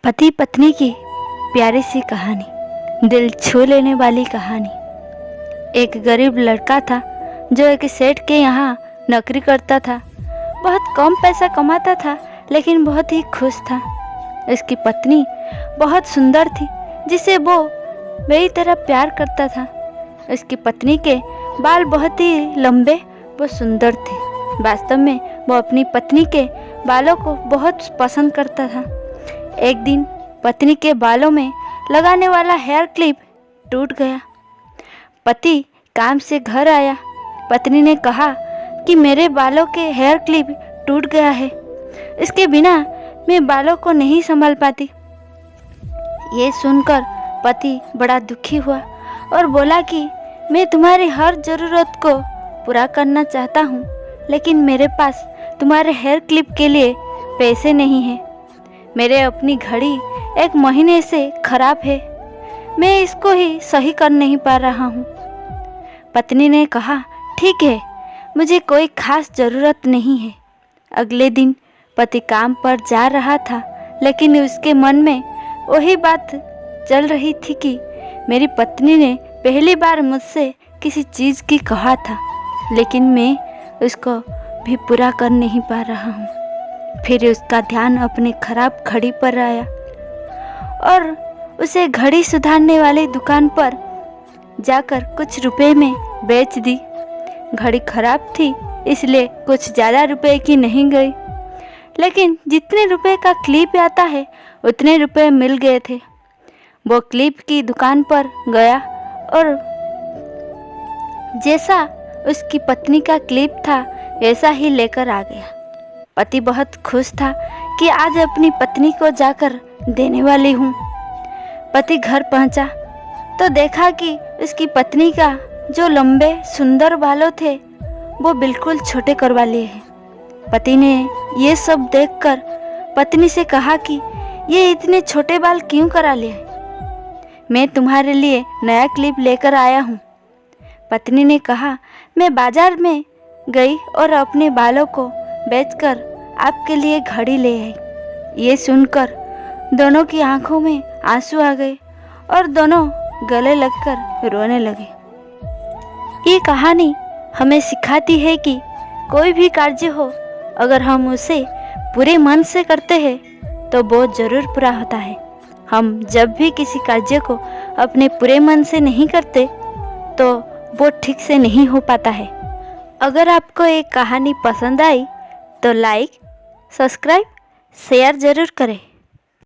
पति पत्नी की प्यारी सी कहानी, दिल छू लेने वाली कहानी। एक गरीब लड़का था जो एक सेठ के यहाँ नौकरी करता था। बहुत कम पैसा कमाता था लेकिन बहुत ही खुश था। उसकी पत्नी बहुत सुंदर थी जिसे वो मेरी तरह प्यार करता था। उसकी पत्नी के बाल बहुत ही लंबे व सुंदर थे। वास्तव में वो अपनी पत्नी के बालों को बहुत पसंद करता था। एक दिन पत्नी के बालों में लगाने वाला हेयर क्लिप टूट गया। पति काम से घर आया। पत्नी ने कहा कि मेरे बालों के हेयर क्लिप टूट गया है, इसके बिना मैं बालों को नहीं संभाल पाती। ये सुनकर पति बड़ा दुखी हुआ और बोला कि मैं तुम्हारी हर ज़रूरत को पूरा करना चाहता हूँ, लेकिन मेरे पास तुम्हारे हेयर क्लिप के लिए पैसे नहीं हैं। मेरे अपनी घड़ी एक महीने से खराब है, मैं इसको ही सही कर नहीं पा रहा हूँ। पत्नी ने कहा, ठीक है, मुझे कोई खास ज़रूरत नहीं है। अगले दिन पति काम पर जा रहा था, लेकिन उसके मन में वही बात चल रही थी कि मेरी पत्नी ने पहली बार मुझसे किसी चीज़ की कहा था, लेकिन मैं उसको भी पूरा कर नहीं पा रहा हूँ। फिर उसका ध्यान अपने खराब घड़ी पर आया और उसे घड़ी सुधारने वाली दुकान पर जाकर कुछ रुपए में बेच दी। घड़ी खराब थी इसलिए कुछ ज़्यादा रुपए की नहीं गई, लेकिन जितने रुपए का क्लिप आता है उतने रुपए मिल गए थे। वो क्लिप की दुकान पर गया और जैसा उसकी पत्नी का क्लिप था वैसा ही लेकर आ गया। पति बहुत खुश था कि आज अपनी पत्नी को जाकर देने वाली हूँ। पति घर पहुँचा तो देखा कि उसकी पत्नी का जो लंबे सुंदर बालों थे वो बिल्कुल छोटे करवा लिए हैं। पति ने ये सब देखकर पत्नी से कहा कि ये इतने छोटे बाल क्यों करा लिए? मैं तुम्हारे लिए नया क्लिप लेकर आया हूँ। पत्नी ने कहा, मैं बाजार में गई और अपने बालों को बेचकर आपके लिए घड़ी ले आई। ये सुनकर दोनों की आंखों में आंसू आ गए और दोनों गले लगकर रोने लगे। ये कहानी हमें सिखाती है कि कोई भी कार्य हो, अगर हम उसे पूरे मन से करते हैं तो वो ज़रूर पूरा होता है। हम जब भी किसी कार्य को अपने पूरे मन से नहीं करते तो वो ठीक से नहीं हो पाता है। अगर आपको ये कहानी पसंद आई तो लाइक, सब्सक्राइब, शेयर ज़रूर करें।